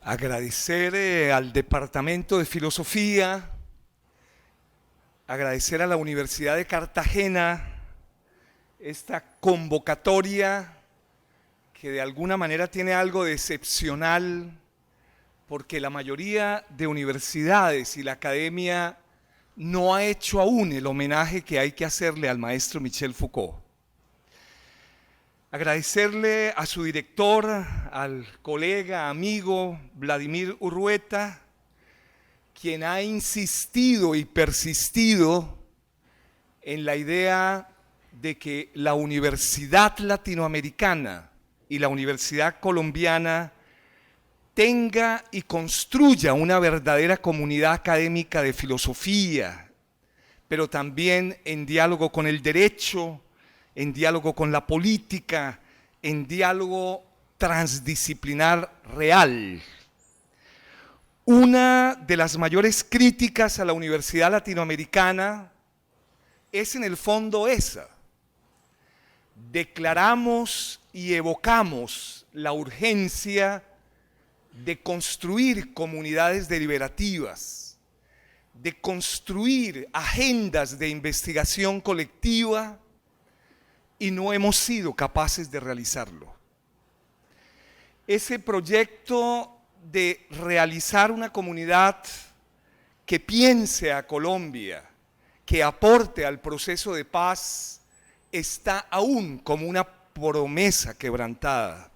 Agradecer al Departamento de Filosofía, agradecer a la Universidad de Cartagena esta convocatoria que de alguna manera tiene algo de excepcional, porque la mayoría de universidades y la academia no ha hecho aún el homenaje que hay que hacerle al maestro Michel Foucault. Agradecerle a su director, al colega, amigo Vladimir Urrueta, quien ha insistido y persistido en la idea de que la universidad latinoamericana y la universidad colombiana tenga y construya una verdadera comunidad académica de filosofía, pero también en diálogo con el derecho, en diálogo con la política, en diálogo transdisciplinar real. Una de las mayores críticas a la universidad latinoamericana es en el fondo esa. Declaramos y evocamos la urgencia de construir comunidades deliberativas, de construir agendas de investigación colectiva, y no hemos sido capaces de realizarlo. Ese proyecto de realizar una comunidad que piense a Colombia, que aporte al proceso de paz, está aún como una promesa quebrantada.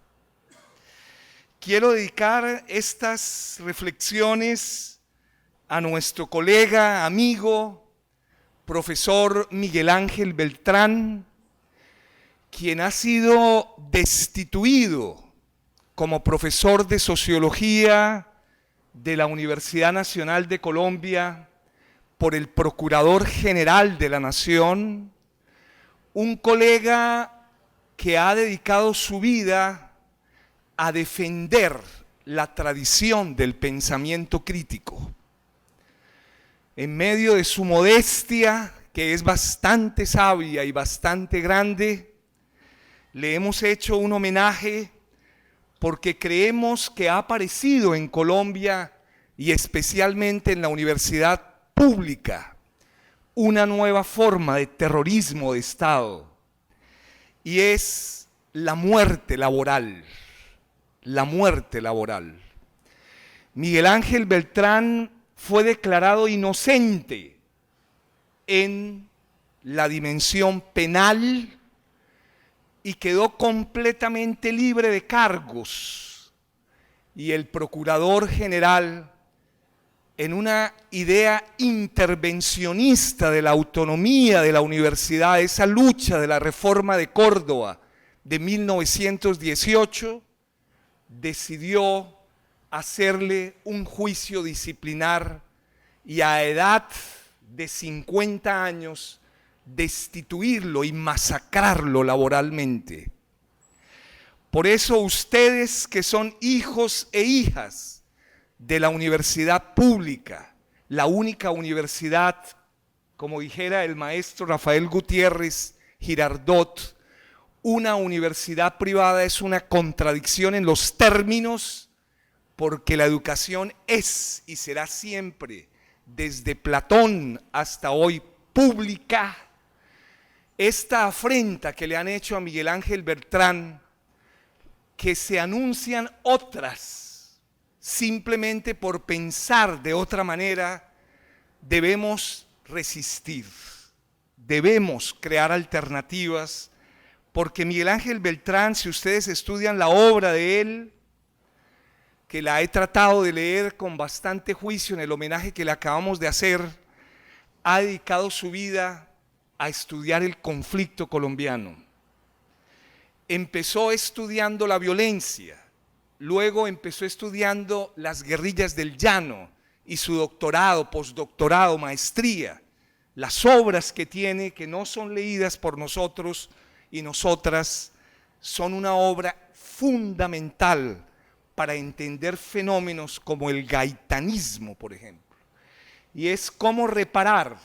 Quiero dedicar estas reflexiones a nuestro colega, amigo, profesor Miguel Ángel Beltrán, quien ha sido destituido como profesor de Sociología de la Universidad Nacional de Colombia por el Procurador General de la Nación, un colega que ha dedicado su vida a defender la tradición del pensamiento crítico. En medio de su modestia, que es bastante sabia y bastante grande, le hemos hecho un homenaje porque creemos que ha aparecido en Colombia y especialmente en la universidad pública una nueva forma de terrorismo de Estado, y es la muerte laboral. La muerte laboral. Miguel Ángel Beltrán fue declarado inocente en la dimensión penal y quedó completamente libre de cargos. Y el Procurador General, en una idea intervencionista de la autonomía de la universidad, esa lucha de la reforma de Córdoba de 1918, decidió hacerle un juicio disciplinar y a edad de 50 años destituirlo y masacrarlo laboralmente. Por eso ustedes, que son hijos e hijas de la universidad pública, la única universidad, como dijera el maestro Rafael Gutiérrez Girardot, una universidad privada es una contradicción en los términos, porque la educación es y será siempre, desde Platón hasta hoy, pública. Esta afrenta que le han hecho a Miguel Ángel Beltrán, que se anuncian otras, simplemente por pensar de otra manera, debemos resistir, debemos crear alternativas, porque Miguel Ángel Beltrán, si ustedes estudian la obra de él, que la he tratado de leer con bastante juicio en el homenaje que le acabamos de hacer, ha dedicado su vida a estudiar el conflicto colombiano. Empezó estudiando la violencia, luego empezó estudiando las guerrillas del llano y su doctorado, postdoctorado, maestría, las obras que tiene, que no son leídas por nosotros y nosotras, son una obra fundamental para entender fenómenos como el gaitanismo, por ejemplo, y es cómo reparar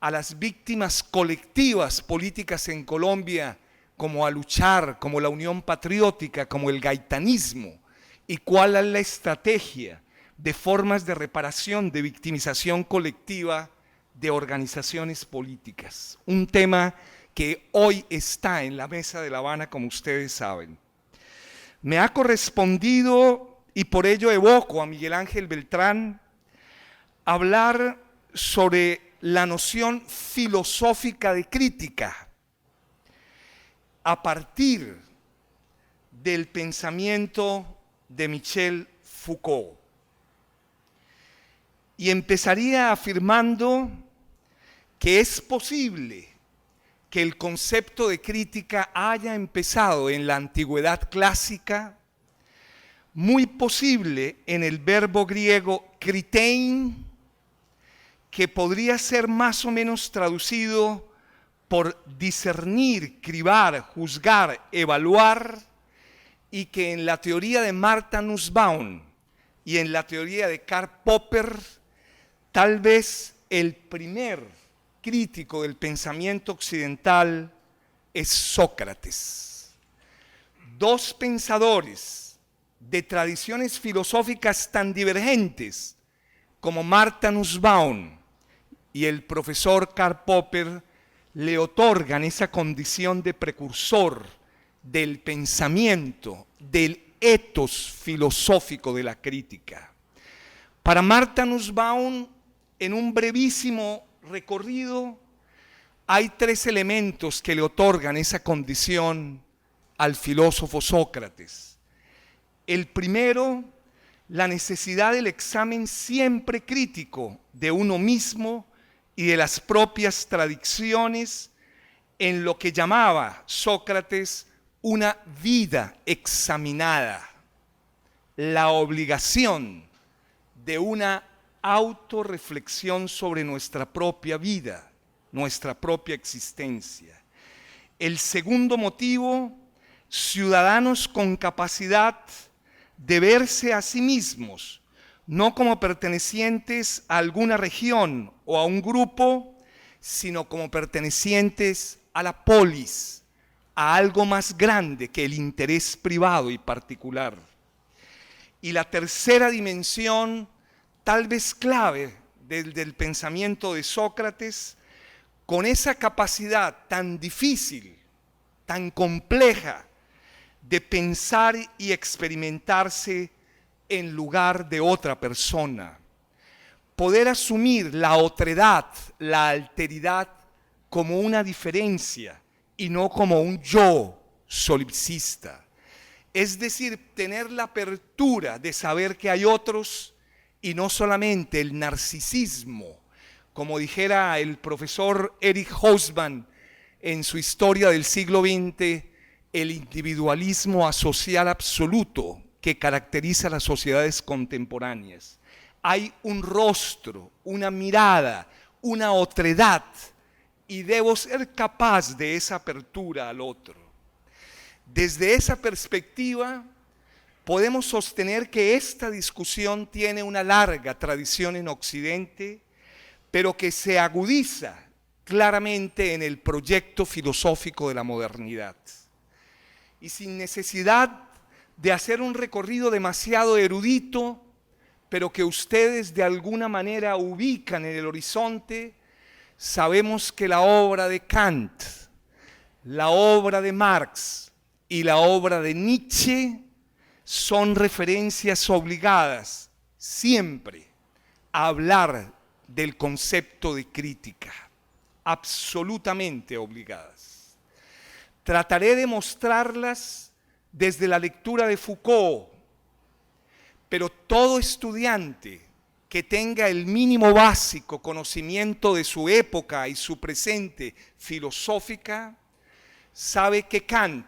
a las víctimas colectivas políticas en Colombia, como a luchar, como la Unión Patriótica, como el gaitanismo, y cuál es la estrategia de formas de reparación, de victimización colectiva de organizaciones políticas. Un tema que hoy está en la mesa de La Habana, como ustedes saben. Me ha correspondido, y por ello evoco a Miguel Ángel Beltrán, hablar sobre la noción filosófica de crítica a partir del pensamiento de Michel Foucault. Y empezaría afirmando que es posible que el concepto de crítica haya empezado en la antigüedad clásica, muy posible en el verbo griego kritein, que podría ser más o menos traducido por discernir, cribar, juzgar, evaluar, y que en la teoría de Martha Nussbaum y en la teoría de Karl Popper, tal vez el primer crítico del pensamiento occidental es Sócrates. Dos pensadores de tradiciones filosóficas tan divergentes como Martha Nussbaum y el profesor Karl Popper le otorgan esa condición de precursor del pensamiento, del ethos filosófico de la crítica. Para Martha Nussbaum, en un brevísimo recorrido, hay tres elementos que le otorgan esa condición al filósofo Sócrates. El primero, la necesidad del examen siempre crítico de uno mismo y de las propias tradiciones en lo que llamaba Sócrates una vida examinada, la obligación de una autorreflexión sobre nuestra propia vida, nuestra propia existencia. El segundo motivo, ciudadanos con capacidad de verse a sí mismos, no como pertenecientes a alguna región o a un grupo, sino como pertenecientes a la polis, a algo más grande que el interés privado y particular. Y la tercera dimensión, tal vez clave del pensamiento de Sócrates, con esa capacidad tan difícil, tan compleja, de pensar y experimentarse en lugar de otra persona. Poder asumir la otredad, la alteridad, como una diferencia y no como un yo solipsista. Es decir, tener la apertura de saber que hay otros y no solamente el narcisismo, como dijera el profesor Erich Hobsbawm en su Historia del siglo XX, el individualismo asocial absoluto que caracteriza a las sociedades contemporáneas. Hay un rostro, una mirada, una otredad, y debo ser capaz de esa apertura al otro. Desde esa perspectiva, podemos sostener que esta discusión tiene una larga tradición en Occidente, pero que se agudiza claramente en el proyecto filosófico de la modernidad. Y sin necesidad de hacer un recorrido demasiado erudito, pero que ustedes de alguna manera ubican en el horizonte, sabemos que la obra de Kant, la obra de Marx y la obra de Nietzsche son referencias obligadas siempre a hablar del concepto de crítica, absolutamente obligadas. Trataré de mostrarlas desde la lectura de Foucault, pero todo estudiante que tenga el mínimo básico conocimiento de su época y su presente filosófica, sabe que Kant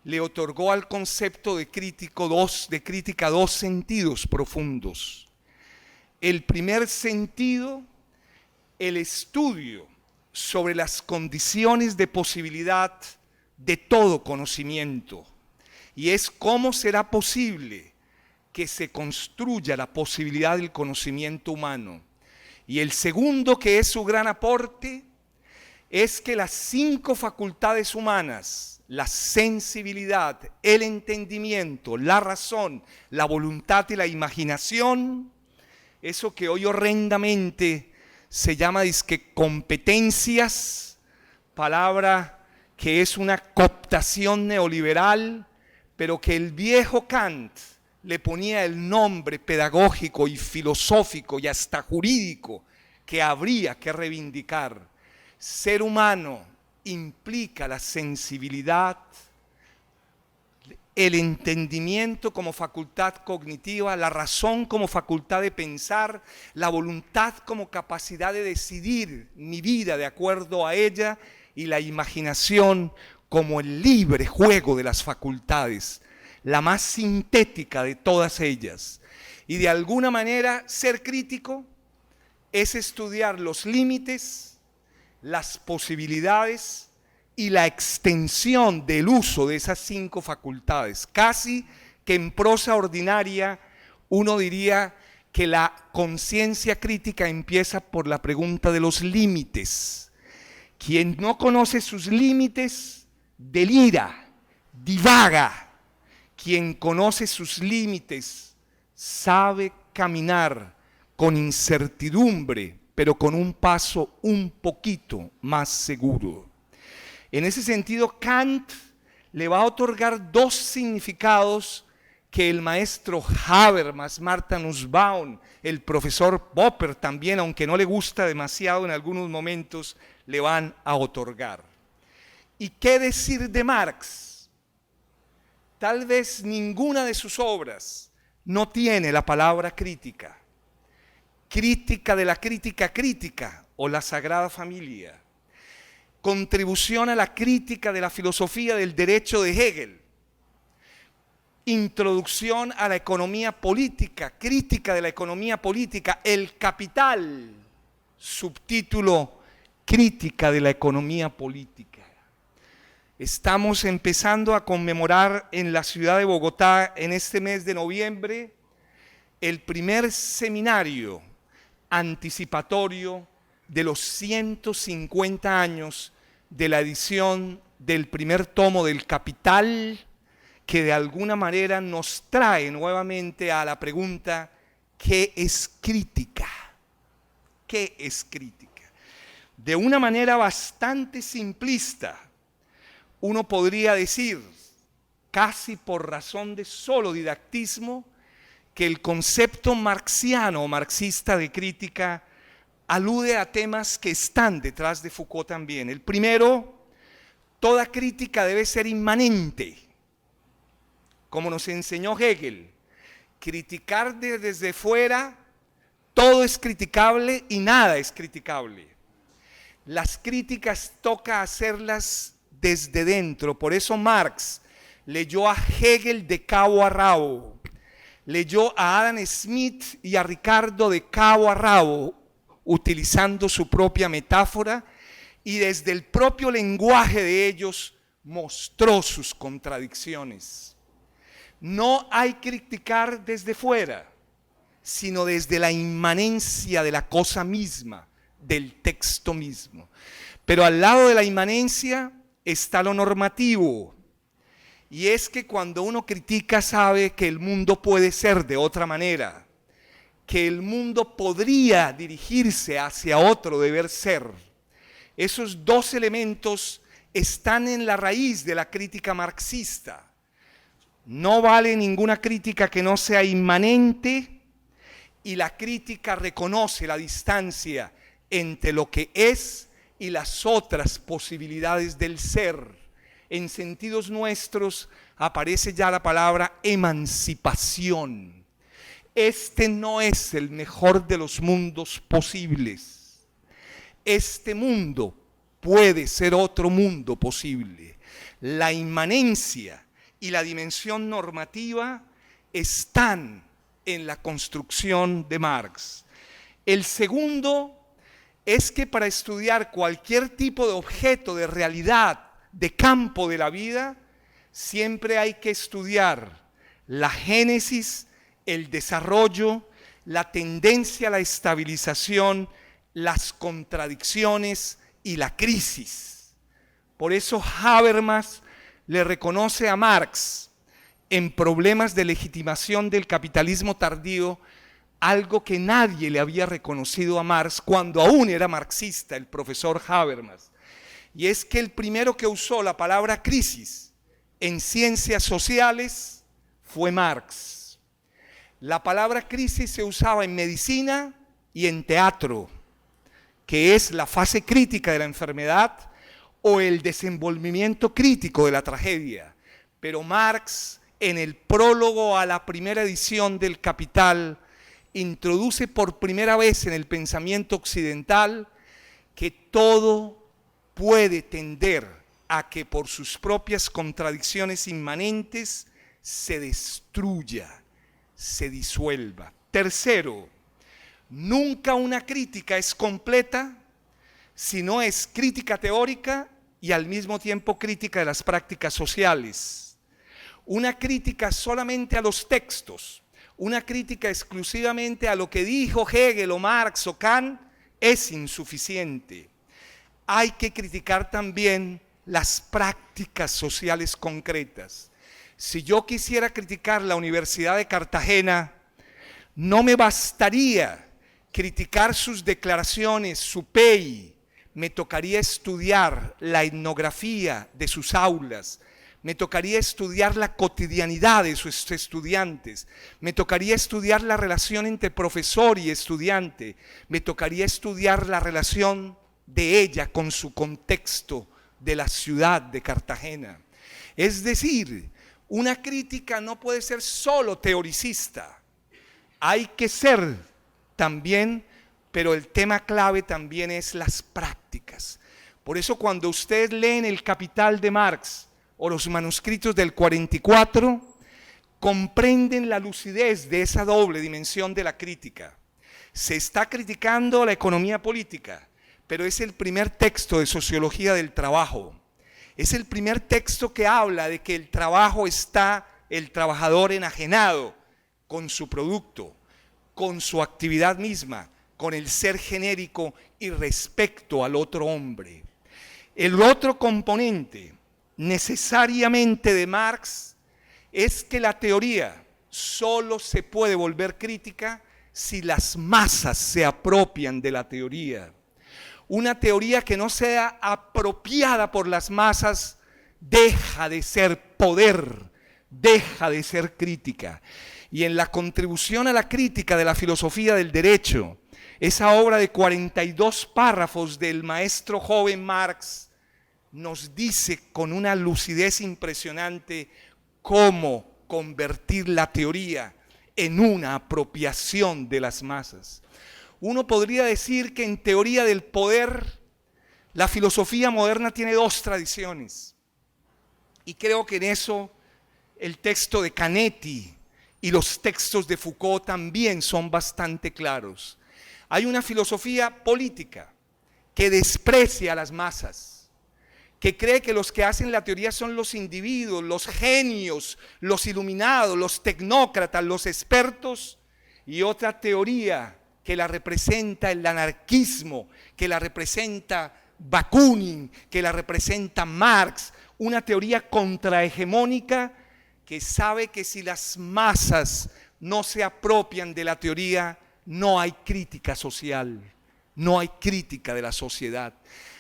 le otorgó al concepto de crítica dos sentidos profundos. El primer sentido, el estudio sobre las condiciones de posibilidad de todo conocimiento, y es cómo será posible que se construya la posibilidad del conocimiento humano. Y el segundo, que es su gran aporte, es que las 5 facultades humanas, la sensibilidad, el entendimiento, la razón, la voluntad y la imaginación, eso que hoy horrendamente se llama dizque competencias, palabra que es una cooptación neoliberal, pero que el viejo Kant le ponía el nombre pedagógico y filosófico y hasta jurídico que habría que reivindicar. Ser humano implica la sensibilidad, el entendimiento como facultad cognitiva, la razón como facultad de pensar, la voluntad como capacidad de decidir mi vida de acuerdo a ella y la imaginación como el libre juego de las facultades, la más sintética de todas ellas. Y de alguna manera ser crítico es estudiar los límites, las posibilidades y la extensión del uso de esas 5 facultades. Casi que en prosa ordinaria uno diría que la conciencia crítica empieza por la pregunta de los límites. Quien no conoce sus límites delira, divaga. Quien conoce sus límites sabe caminar con incertidumbre, pero con un paso un poquito más seguro. En ese sentido, Kant le va a otorgar 2 significados que el maestro Habermas, Martha Nussbaum, el profesor Popper también, aunque no le gusta demasiado en algunos momentos, le van a otorgar. ¿Y qué decir de Marx? Tal vez ninguna de sus obras no tiene la palabra crítica. Crítica de la crítica crítica o la Sagrada Familia. Contribución a la crítica de la filosofía del derecho de Hegel. Introducción a la economía política, crítica de la economía política, El Capital, subtítulo, crítica de la economía política. Estamos empezando a conmemorar en la ciudad de Bogotá, en este mes de noviembre, el primer seminario anticipatorio de los 150 años de la edición del primer tomo del Capital, que de alguna manera nos trae nuevamente a la pregunta, ¿qué es crítica? ¿Qué es crítica? De una manera bastante simplista, uno podría decir, casi por razón de solo didactismo, que el concepto marxiano o marxista de crítica alude a temas que están detrás de Foucault también. El primero, toda crítica debe ser inmanente, como nos enseñó Hegel. Criticar desde fuera, todo es criticable y nada es criticable. Las críticas toca hacerlas desde dentro, por eso Marx leyó a Hegel de cabo a rabo. Leyó a Adam Smith y a Ricardo de cabo a rabo, utilizando su propia metáfora, y desde el propio lenguaje de ellos mostró sus contradicciones. No hay que criticar desde fuera, sino desde la inmanencia de la cosa misma, del texto mismo. Pero al lado de la inmanencia está lo normativo. Y es que cuando uno critica sabe que el mundo puede ser de otra manera, que el mundo podría dirigirse hacia otro deber ser. Esos 2 elementos están en la raíz de la crítica marxista. No vale ninguna crítica que no sea inmanente, y la crítica reconoce la distancia entre lo que es y las otras posibilidades del ser. En sentidos nuestros aparece ya la palabra emancipación. Este no es el mejor de los mundos posibles. Este mundo puede ser otro mundo posible. La inmanencia y la dimensión normativa están en la construcción de Marx. El segundo es que para estudiar cualquier tipo de objeto de realidad, de campo de la vida, siempre hay que estudiar la génesis, el desarrollo, la tendencia a la estabilización, las contradicciones y la crisis. Por eso Habermas le reconoce a Marx en Problemas de legitimación del capitalismo tardío algo que nadie le había reconocido a Marx cuando aún era marxista, el profesor Habermas. Y es que el primero que usó la palabra crisis en ciencias sociales fue Marx. La palabra crisis se usaba en medicina y en teatro, que es la fase crítica de la enfermedad o el desenvolvimiento crítico de la tragedia. Pero Marx, en el prólogo a la primera edición del Capital, introduce por primera vez en el pensamiento occidental que todo puede tender a que por sus propias contradicciones inmanentes se destruya, se disuelva. Tercero, nunca una crítica es completa si no es crítica teórica y al mismo tiempo crítica de las prácticas sociales. Una crítica solamente a los textos, una crítica exclusivamente a lo que dijo Hegel o Marx o Kant es insuficiente. Hay que criticar también las prácticas sociales concretas. Si yo quisiera criticar la Universidad de Cartagena, no me bastaría criticar sus declaraciones, su PEI, me tocaría estudiar la etnografía de sus aulas, me tocaría estudiar la cotidianidad de sus estudiantes, me tocaría estudiar la relación entre profesor y estudiante, me tocaría estudiar la relación de ella con su contexto de la ciudad de Cartagena. Es decir, una crítica no puede ser solo teoricista, hay que ser también, pero el tema clave también es las prácticas. Por eso cuando ustedes leen el Capital de Marx o los manuscritos del 44, comprenden la lucidez de esa doble dimensión de la crítica. Se está criticando la economía política, pero es el primer texto de sociología del trabajo. Es el primer texto que habla de que el trabajo está el trabajador enajenado con su producto, con su actividad misma, con el ser genérico y respecto al otro hombre. El otro componente necesariamente de Marx es que la teoría solo se puede volver crítica si las masas se apropian de la teoría. Una teoría que no sea apropiada por las masas deja de ser poder, deja de ser crítica. Y en la contribución a la crítica de la filosofía del derecho, esa obra de 42 párrafos del maestro joven Marx nos dice con una lucidez impresionante cómo convertir la teoría en una apropiación de las masas. Uno podría decir que en teoría del poder, la filosofía moderna tiene dos tradiciones. Y creo que en eso el texto de Canetti y los textos de Foucault también son bastante claros. Hay una filosofía política que desprecia a las masas, que cree que los que hacen la teoría son los individuos, los genios, los iluminados, los tecnócratas, los expertos, y otra teoría que la representa el anarquismo, que la representa Bakunin, que la representa Marx, una teoría contrahegemónica que sabe que si las masas no se apropian de la teoría, no hay crítica social, no hay crítica de la sociedad.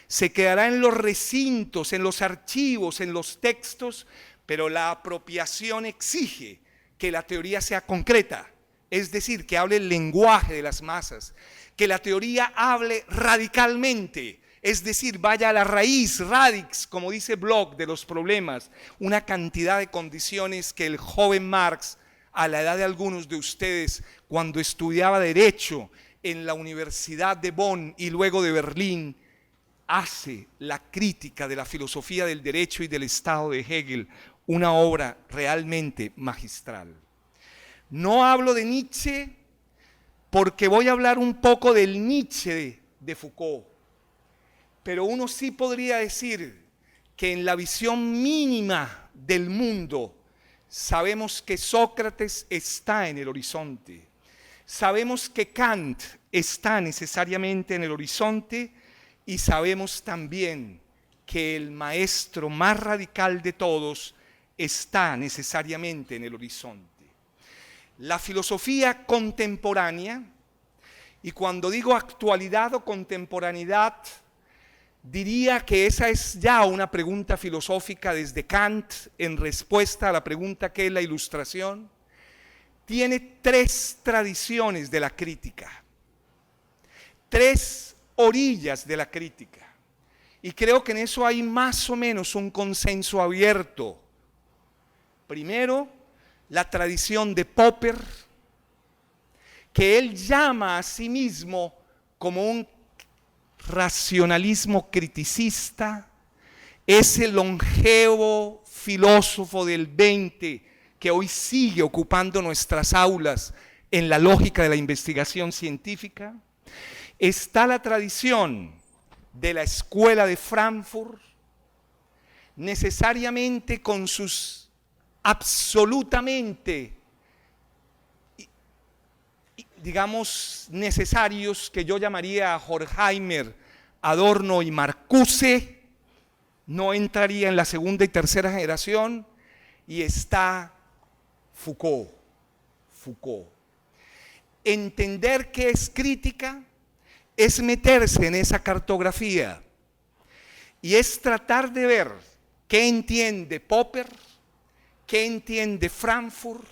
Se quedará en los recintos, en los archivos, en los textos, pero la apropiación exige que la teoría sea concreta, es decir, que hable el lenguaje de las masas, que la teoría hable radicalmente, es decir, vaya a la raíz, radix, como dice Bloch, de los problemas, una cantidad de condiciones que el joven Marx, a la edad de algunos de ustedes, cuando estudiaba Derecho en la Universidad de Bonn y luego de Berlín, hace la crítica de la filosofía del derecho y del Estado de Hegel, una obra realmente magistral. No hablo de Nietzsche porque voy a hablar un poco del Nietzsche de Foucault, pero uno sí podría decir que en la visión mínima del mundo sabemos que Sócrates está en el horizonte, sabemos que Kant está necesariamente en el horizonte y sabemos también que el maestro más radical de todos está necesariamente en el horizonte. La filosofía contemporánea, y cuando digo actualidad o contemporaneidad, diría que esa es ya una pregunta filosófica desde Kant en respuesta a la pregunta ¿qué es la ilustración? Tiene tres tradiciones de la crítica, tres orillas de la crítica. Y creo que en eso hay más o menos un consenso abierto. Primero, la tradición de Popper, que él llama a sí mismo como un racionalismo criticista, ese longevo filósofo del 20 que hoy sigue ocupando nuestras aulas en la lógica de la investigación científica. Está la tradición de la escuela de Frankfurt, necesariamente con sus absolutamente, digamos, necesarios, que yo llamaría a Horkheimer, Adorno y Marcuse, no entraría en la segunda y tercera generación, y está Foucault. Entender qué es crítica es meterse en esa cartografía y es tratar de ver qué entiende Popper, qué entiende Frankfurt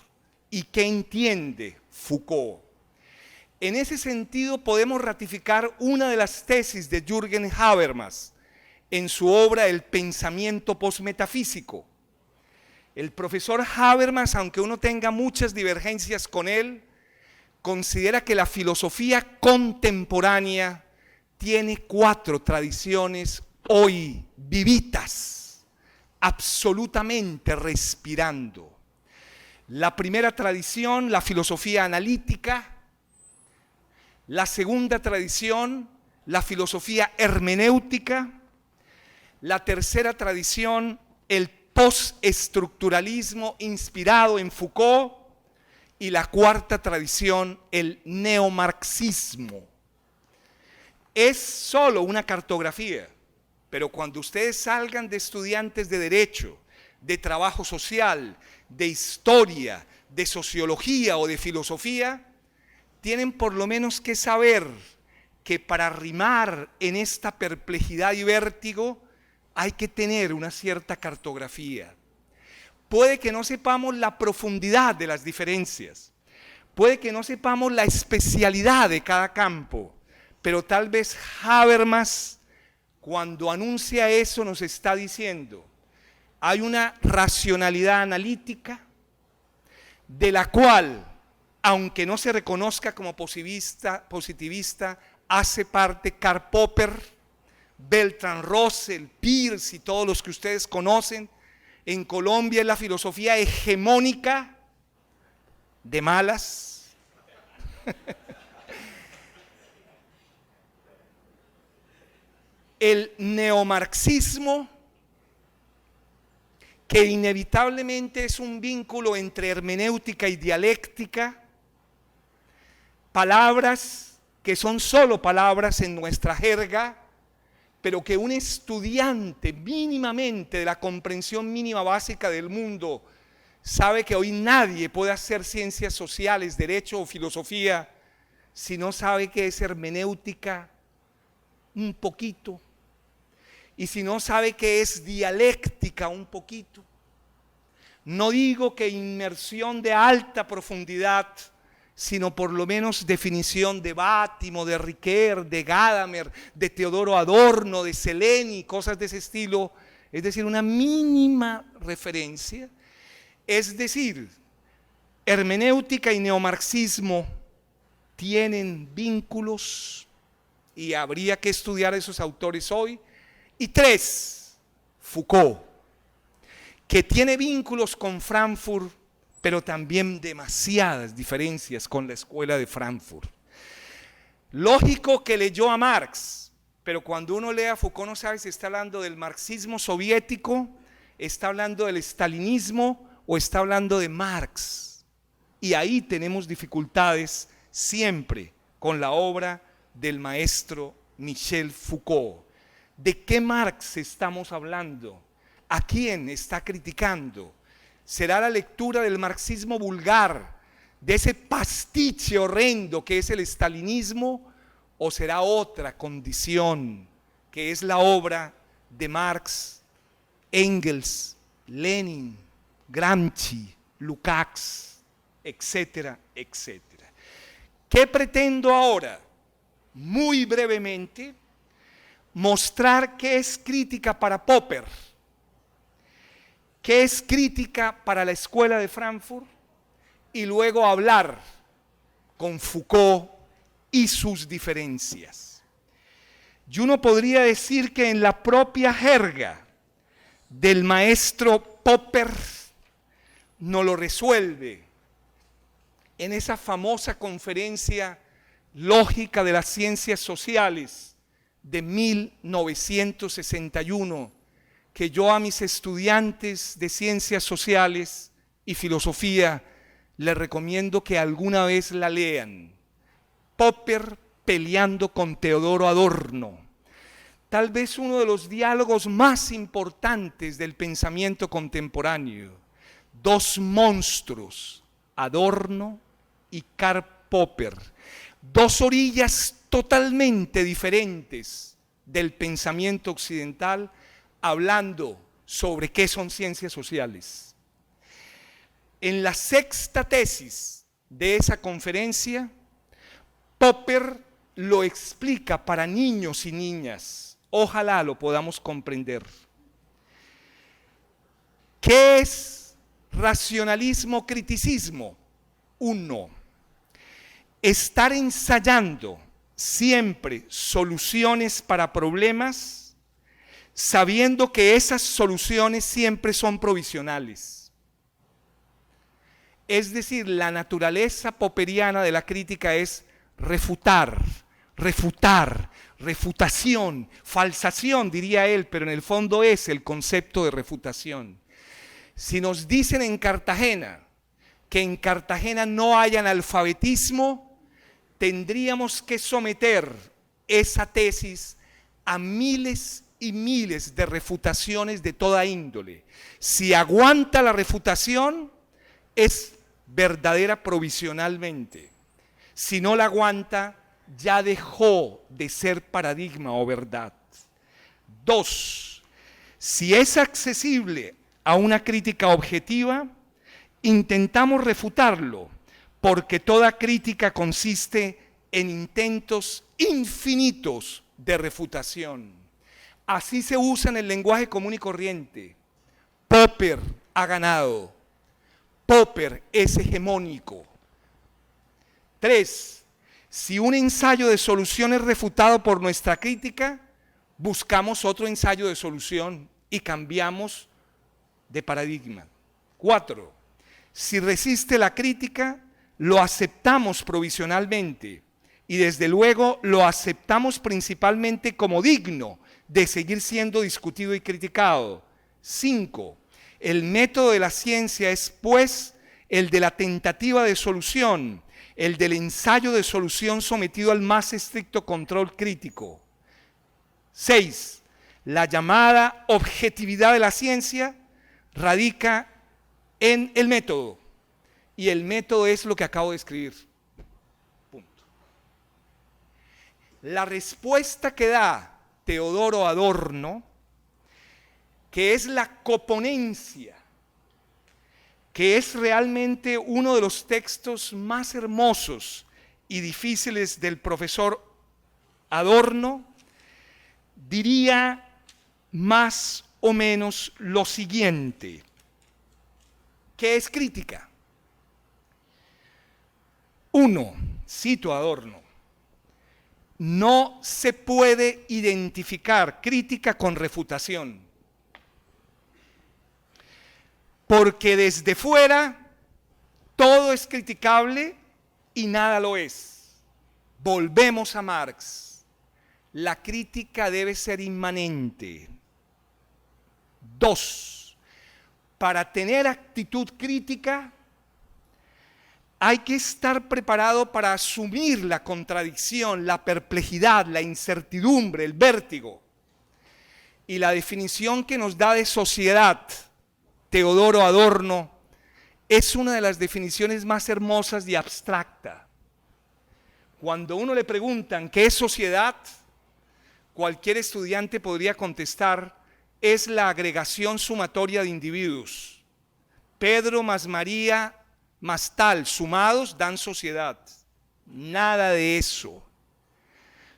y qué entiende Foucault. En ese sentido podemos ratificar una de las tesis de Jürgen Habermas en su obra El pensamiento posmetafísico. El profesor Habermas, aunque uno tenga muchas divergencias con él, considera que la filosofía contemporánea tiene 4 tradiciones hoy vivitas, absolutamente respirando. La primera tradición, la filosofía analítica. La segunda tradición, la filosofía hermenéutica. La tercera tradición, el postestructuralismo inspirado en Foucault. Y la cuarta tradición, el neomarxismo. Es solo una cartografía, pero cuando ustedes salgan de estudiantes de derecho, de trabajo social, de historia, de sociología o de filosofía, tienen por lo menos que saber que para rimar en esta perplejidad y vértigo hay que tener una cierta cartografía. Puede que no sepamos la profundidad de las diferencias, puede que no sepamos la especialidad de cada campo, pero tal vez Habermas, cuando anuncia eso, nos está diciendo, hay una racionalidad analítica de la cual, aunque no se reconozca como positivista, hace parte Karl Popper, Bertrand Russell, Peirce y todos los que ustedes conocen. En Colombia es la filosofía hegemónica de malas. El neomarxismo, que inevitablemente es un vínculo entre hermenéutica y dialéctica, palabras que son solo palabras en nuestra jerga, pero que un estudiante mínimamente de la comprensión mínima básica del mundo sabe que hoy nadie puede hacer ciencias sociales, derecho o filosofía si no sabe qué es hermenéutica un poquito y si no sabe qué es dialéctica un poquito. No digo que inmersión de alta profundidad, sino por lo menos definición de Bátimo, de Riquet, de Gadamer, de Teodoro Adorno, de Seleni, cosas de ese estilo, es decir, una mínima referencia. Es decir, hermenéutica y neomarxismo tienen vínculos y habría que estudiar a esos autores hoy. Y 3, Foucault, que tiene vínculos con Frankfurt, pero también demasiadas diferencias con la escuela de Frankfurt. Lógico que leyó a Marx, pero cuando uno lee a Foucault no sabe si está hablando del marxismo soviético, está hablando del estalinismo o está hablando de Marx. Y ahí tenemos dificultades siempre con la obra del maestro Michel Foucault. ¿De qué Marx estamos hablando? ¿A quién está criticando? ¿Será la lectura del marxismo vulgar, de ese pastiche horrendo que es el estalinismo, o será otra condición que es la obra de Marx, Engels, Lenin, Gramsci, Lukács, etcétera, etcétera? ¿Qué pretendo ahora? Muy brevemente, mostrar qué es crítica para Popper, qué es crítica para la Escuela de Frankfurt, y luego hablar con Foucault y sus diferencias. Y uno podría decir que en la propia jerga del maestro Popper no lo resuelve en esa famosa conferencia Lógica de las Ciencias Sociales de 1961, que yo a mis estudiantes de Ciencias Sociales y Filosofía les recomiendo que alguna vez la lean. Popper peleando con Teodoro Adorno. Tal vez uno de los diálogos más importantes del pensamiento contemporáneo. Dos monstruos, Adorno y Karl Popper. Dos orillas totalmente diferentes del pensamiento occidental, hablando sobre qué son ciencias sociales. En la sexta tesis de esa conferencia, Popper lo explica para niños y niñas. Ojalá lo podamos comprender. ¿Qué es racionalismo criticismo? 1. Estar ensayando siempre soluciones para problemas, sabiendo que esas soluciones siempre son provisionales. Es decir, la naturaleza popperiana de la crítica es refutar, refutación, falsación, diría él, pero en el fondo es el concepto de refutación. Si nos dicen en Cartagena que en Cartagena no hay analfabetismo, tendríamos que someter esa tesis a miles y miles de refutaciones de toda índole. Si aguanta la refutación, es verdadera provisionalmente. Si no la aguanta, ya dejó de ser paradigma o verdad. 2. Si es accesible a una crítica objetiva, intentamos refutarlo, porque toda crítica consiste en intentos infinitos de refutación. Así se usa en el lenguaje común y corriente. Popper ha ganado. Popper es hegemónico. 3. Si un ensayo de solución es refutado por nuestra crítica, buscamos otro ensayo de solución y cambiamos de paradigma. 4. Si resiste la crítica, lo aceptamos provisionalmente y desde luego lo aceptamos principalmente como digno de seguir siendo discutido y criticado. 5. El método de la ciencia es, pues, el de la tentativa de solución, el del ensayo de solución sometido al más estricto control crítico. 6. La llamada objetividad de la ciencia radica en el método, y el método es lo que acabo de escribir. Punto. La respuesta que da Teodoro Adorno, que es la coponencia, que es realmente uno de los textos más hermosos y difíciles del profesor Adorno, diría más o menos lo siguiente: ¿qué es crítica? 1, cito a Adorno, no se puede identificar crítica con refutación, porque desde fuera todo es criticable y nada lo es. Volvemos a Marx. La crítica debe ser inmanente. 2. Para tener actitud crítica hay que estar preparado para asumir la contradicción, la perplejidad, la incertidumbre, el vértigo. Y la definición que nos da de sociedad Teodoro Adorno es una de las definiciones más hermosas y abstracta. Cuando uno le preguntan qué es sociedad, cualquier estudiante podría contestar: es la agregación sumatoria de individuos. Pedro más María más tal, sumados dan sociedad. Nada de eso.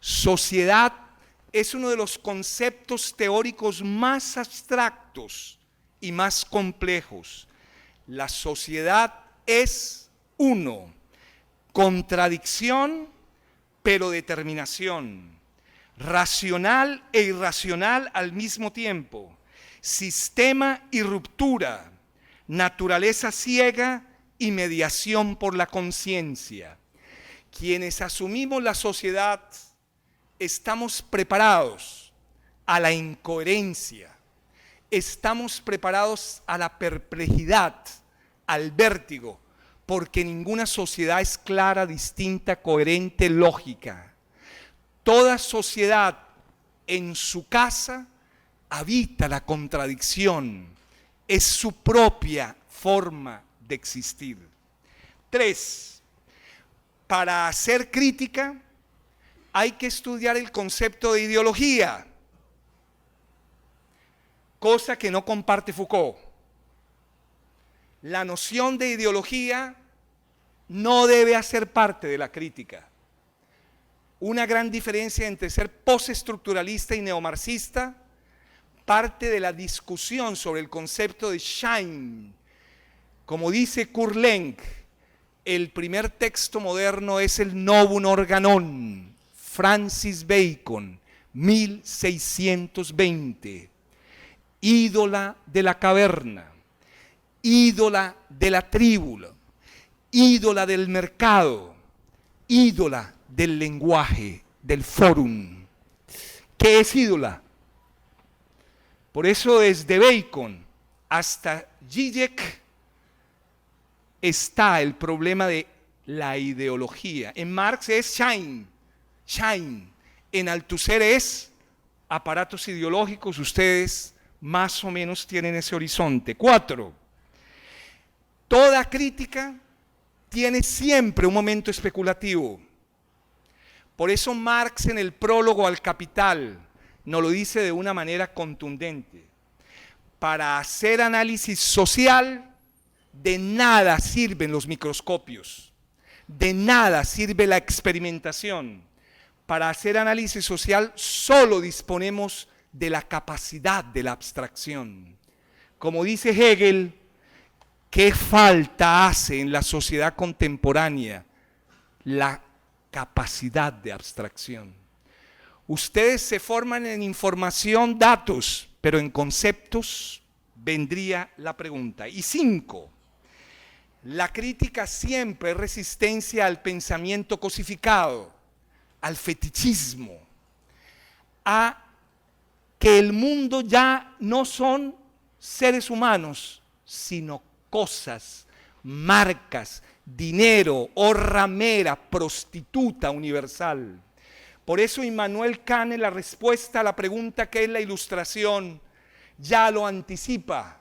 Sociedad es uno de los conceptos teóricos más abstractos y más complejos. La sociedad es, uno, contradicción, pero determinación, racional e irracional al mismo tiempo, sistema y ruptura, naturaleza ciega y mediación por la conciencia. Quienes asumimos la sociedad estamos preparados a la incoherencia, estamos preparados a la perplejidad, al vértigo, porque ninguna sociedad es clara, distinta, coherente, lógica. Toda sociedad en su casa habita la contradicción, es su propia forma de existir. 3. Para hacer crítica hay que estudiar el concepto de ideología, cosa que no comparte Foucault. La noción de ideología no debe hacer parte de la crítica. Una gran diferencia entre ser postestructuralista y neomarxista parte de la discusión sobre el concepto de Schein. Como dice Kurt Lenk, el primer texto moderno es el Novum Organon, Francis Bacon, 1620. Ídola de la caverna, ídola de la tribu, ídola del mercado, ídola del lenguaje, del fórum. ¿Qué es ídola? Por eso desde Bacon hasta Zizek está el problema de la ideología. En Marx es Schein. En Althusser es aparatos ideológicos. Ustedes más o menos tienen ese horizonte. 4. Toda crítica tiene siempre un momento especulativo. Por eso Marx en el prólogo al Capital nos lo dice de una manera contundente. Para hacer análisis social, de nada sirven los microscopios, de nada sirve la experimentación. Para hacer análisis social solo disponemos de la capacidad de la abstracción. Como dice Hegel, ¿qué falta hace en la sociedad contemporánea? La capacidad de abstracción. Ustedes se forman en información, datos, pero en conceptos vendría la pregunta. Y 5, la crítica siempre es resistencia al pensamiento cosificado, al fetichismo, a que el mundo ya no son seres humanos, sino cosas, marcas, dinero, o ramera, prostituta universal. Por eso Immanuel Kant, en la respuesta a la pregunta ¿qué es la ilustración?, ya lo anticipa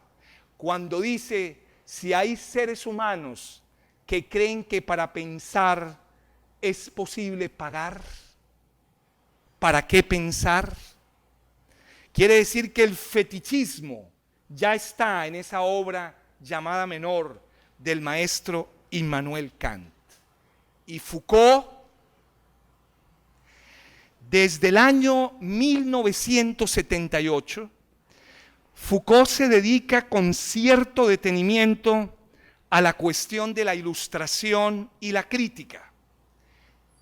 cuando dice: si hay seres humanos que creen que para pensar es posible pagar, ¿para qué pensar? Quiere decir que el fetichismo ya está en esa obra llamada menor del maestro Immanuel Kant. Y Foucault, desde el año 1978, Foucault se dedica con cierto detenimiento a la cuestión de la ilustración y la crítica.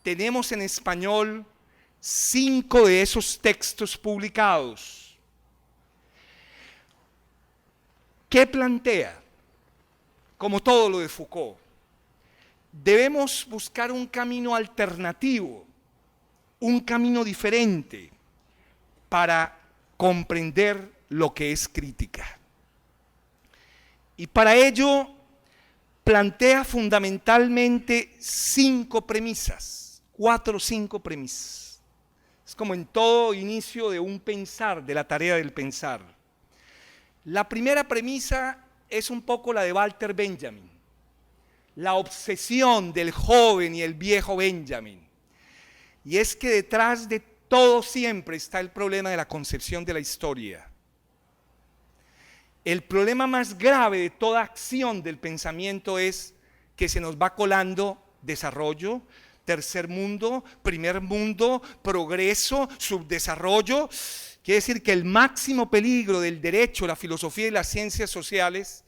Tenemos en español 5 de esos textos publicados. ¿Qué plantea? Como todo lo de Foucault, debemos buscar un camino alternativo, un camino diferente para comprender lo que es crítica. Y para ello plantea fundamentalmente 5 premisas, 4 o 5 premisas. Es como en todo inicio de un pensar, de la tarea del pensar. La primera premisa es un poco la de Walter Benjamin, la obsesión del joven y el viejo Benjamin. Y es que detrás de todo siempre está el problema de la concepción de la historia. El problema más grave de toda acción del pensamiento es que se nos va colando desarrollo, tercer mundo, primer mundo, progreso, subdesarrollo. Quiere decir que el máximo peligro del derecho, la filosofía y las ciencias sociales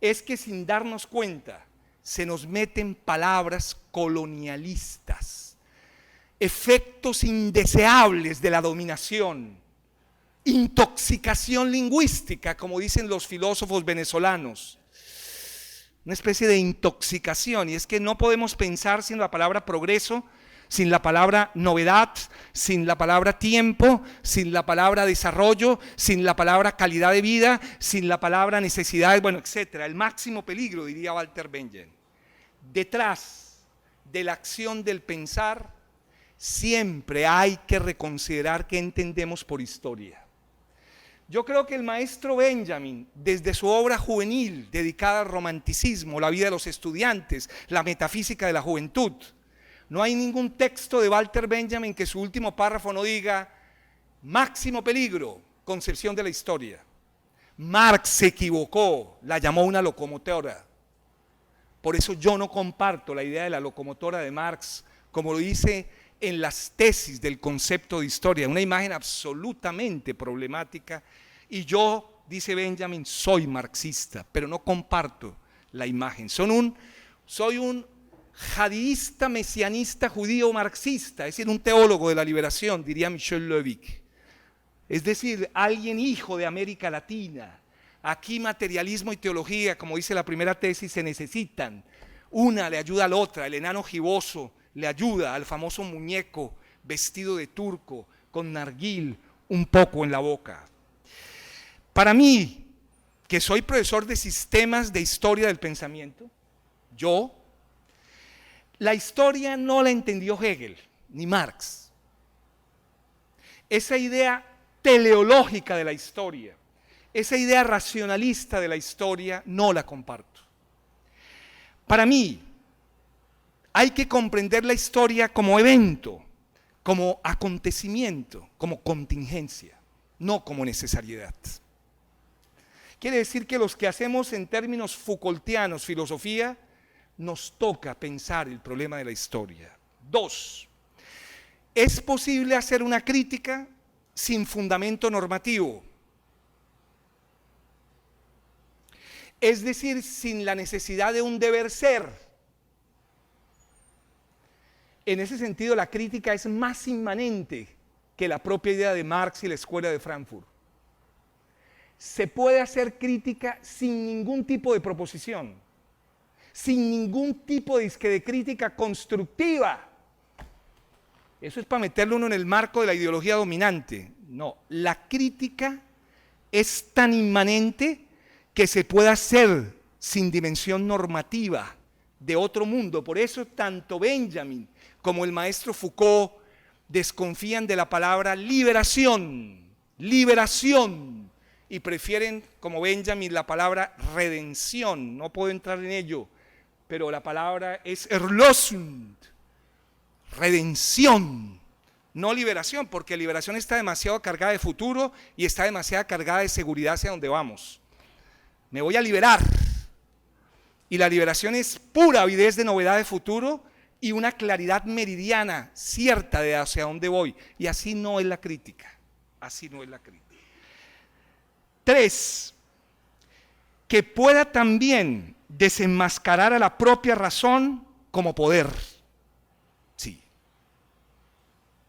es que sin darnos cuenta se nos meten palabras colonialistas, efectos indeseables de la dominación, intoxicación lingüística, como dicen los filósofos venezolanos. Una especie de intoxicación, y es que no podemos pensar sin la palabra progreso, sin la palabra novedad, sin la palabra tiempo, sin la palabra desarrollo, sin la palabra calidad de vida, sin la palabra necesidades, bueno, etcétera. El máximo peligro, diría Walter Benjamin. Detrás de la acción del pensar, siempre hay que reconsiderar qué entendemos por historia. Yo creo que el maestro Benjamin, desde su obra juvenil dedicada al romanticismo, la vida de los estudiantes, la metafísica de la juventud, no hay ningún texto de Walter Benjamin que su último párrafo no diga máximo peligro, concepción de la historia. Marx se equivocó, la llamó una locomotora. Por eso yo no comparto la idea de la locomotora de Marx, como lo dice en las tesis del concepto de historia, una imagen absolutamente problemática. Y yo, dice Benjamin, soy marxista, pero no comparto la imagen. Soy un jadidista, mesianista, judío marxista, es decir, un teólogo de la liberación, diría Michel Leuvic. Es decir, alguien hijo de América Latina. Aquí materialismo y teología, como dice la primera tesis, se necesitan. Una le ayuda a la otra, el enano giboso le ayuda al famoso muñeco vestido de turco, con narguil un poco en la boca. Para mí, que soy profesor de sistemas de historia del pensamiento, la historia no la entendió Hegel ni Marx. Esa idea teleológica de la historia, esa idea racionalista de la historia, no la comparto. Para mí, hay que comprender la historia como evento, como acontecimiento, como contingencia, no como necesariedad. Quiere decir que los que hacemos en términos Foucaultianos filosofía, nos toca pensar el problema de la historia. 2. ¿Es posible hacer una crítica sin fundamento normativo? Es decir, sin la necesidad de un deber ser. En ese sentido, la crítica es más inmanente que la propia idea de Marx y la Escuela de Frankfurt. Se puede hacer crítica sin ningún tipo de proposición, sin ningún tipo de crítica constructiva. Eso es para meterlo uno en el marco de la ideología dominante. No, la crítica es tan inmanente que se puede hacer sin dimensión normativa de otro mundo. Por eso tanto Benjamin como el maestro Foucault desconfían de la palabra liberación, y prefieren, como Benjamin, la palabra redención. No puedo entrar en ello, pero la palabra es Erlösung, redención, no liberación, porque liberación está demasiado cargada de futuro y está demasiado cargada de seguridad hacia donde vamos. Me voy a liberar, y la liberación es pura avidez de novedad de futuro y una claridad meridiana cierta de hacia dónde voy, y así no es la crítica, así no es la crítica. 3, que pueda también desenmascarar a la propia razón como poder. Sí.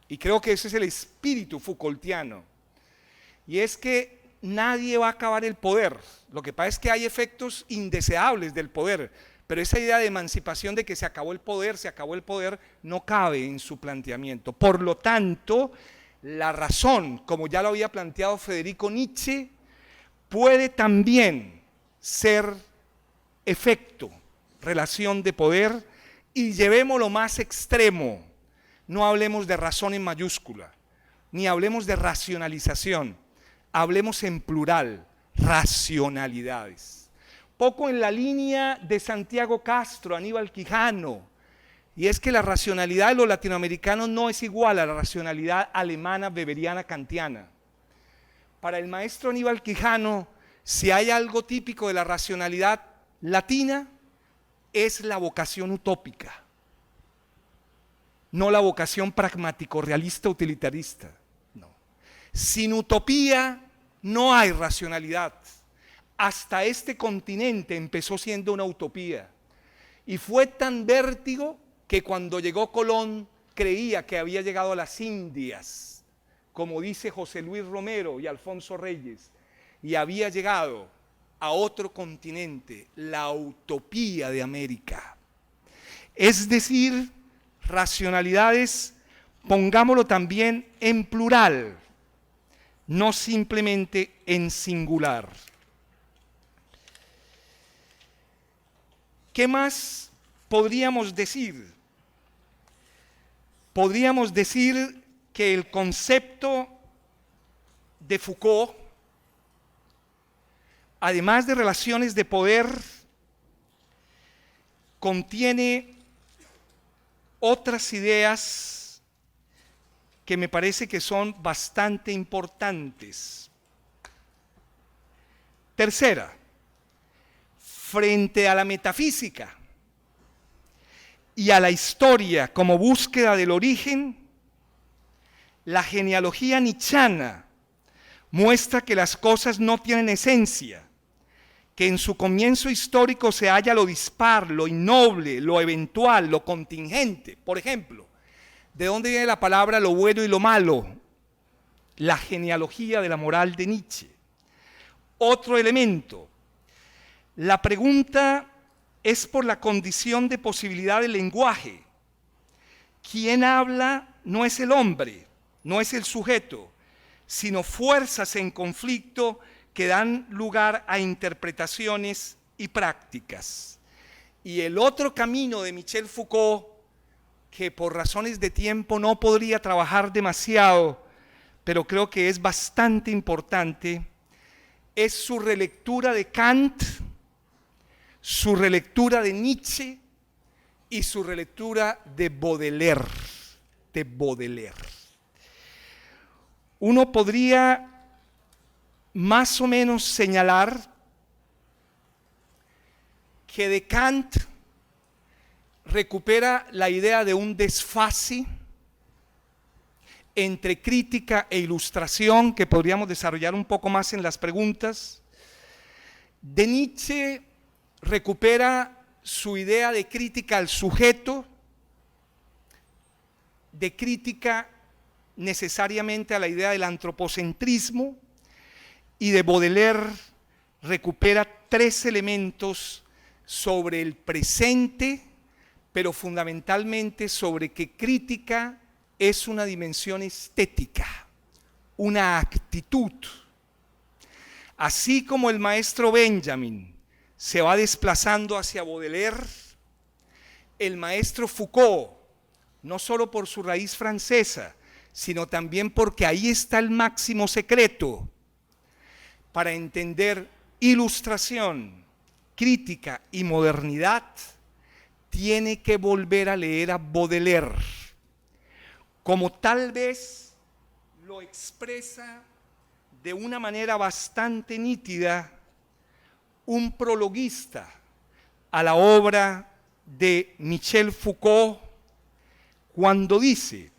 Y creo que ese es el espíritu Foucaultiano. Y es que nadie va a acabar el poder. Lo que pasa es que hay efectos indeseables del poder, pero esa idea de emancipación de que se acabó el poder, no cabe en su planteamiento. Por lo tanto, la razón, como ya lo había planteado Federico Nietzsche, puede también ser efecto, relación de poder, y llevémoslo más extremo. No hablemos de razón en mayúscula, ni hablemos de racionalización, hablemos en plural, racionalidades. Poco en la línea de Santiago Castro, Aníbal Quijano, y es que la racionalidad de los latinoamericanos no es igual a la racionalidad alemana, weberiana, kantiana. Para el maestro Aníbal Quijano, si hay algo típico de la racionalidad latina, es la vocación utópica, no la vocación pragmático-realista utilitarista. No. Sin utopía no hay racionalidad. Hasta este continente empezó siendo una utopía. Y fue tan vértigo que cuando llegó Colón creía que había llegado a las Indias, como dice José Luis Romero y Alfonso Reyes, y había llegado a otro continente, la utopía de América. Es decir, racionalidades, pongámoslo también en plural, no simplemente en singular. ¿Qué más podríamos decir? Podríamos decir que el concepto de Foucault, además de relaciones de poder, contiene otras ideas que me parece que son bastante importantes. Tercera, frente a la metafísica y a la historia como búsqueda del origen, la genealogía nietzscheana muestra que las cosas no tienen esencia, que en su comienzo histórico se halla lo dispar, lo innoble, lo eventual, lo contingente. Por ejemplo, ¿de dónde viene la palabra lo bueno y lo malo? La genealogía de la moral de Nietzsche. Otro elemento, la pregunta es por la condición de posibilidad del lenguaje. Quien habla no es el hombre, no es el sujeto, sino fuerzas en conflicto que dan lugar a interpretaciones y prácticas. Y el otro camino de Michel Foucault, que por razones de tiempo no podría trabajar demasiado, pero creo que es bastante importante, es su relectura de Kant, su relectura de Nietzsche y su relectura de Baudelaire. Uno podría más o menos señalar que de Kant recupera la idea de un desfase entre crítica e ilustración que podríamos desarrollar un poco más en las preguntas. De Nietzsche recupera su idea de crítica al sujeto, de crítica necesariamente a la idea del antropocentrismo, y de Baudelaire recupera tres elementos sobre el presente, pero fundamentalmente sobre que crítica es una dimensión estética, una actitud. Así como el maestro Benjamin se va desplazando hacia Baudelaire, el maestro Foucault, no solo por su raíz francesa, sino también porque ahí está el máximo secreto para entender ilustración, crítica y modernidad, tiene que volver a leer a Baudelaire, como tal vez lo expresa de una manera bastante nítida un prologuista a la obra de Michel Foucault, cuando dice: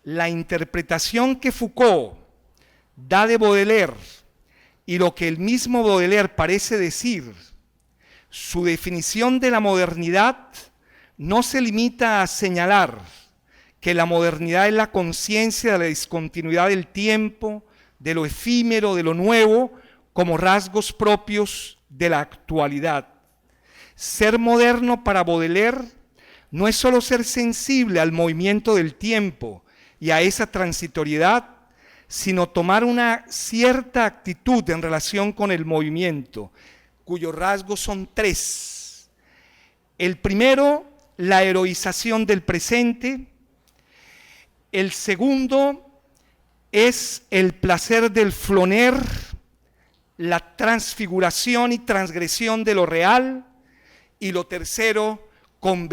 la interpretación que Foucault da de Baudelaire y lo que el mismo Baudelaire parece decir, su definición de la modernidad no se limita a señalar que la modernidad es la conciencia de la discontinuidad del tiempo, de lo efímero, de lo nuevo, como rasgos propios de la actualidad. Ser moderno para Baudelaire no es solo ser sensible al movimiento del tiempo y a esa transitoriedad, sino tomar una cierta actitud en relación con el movimiento, cuyos rasgos son tres. El primero, la heroización del presente. El segundo, es el placer del floner, la transfiguración y transgresión de lo real. Y lo tercero, convertir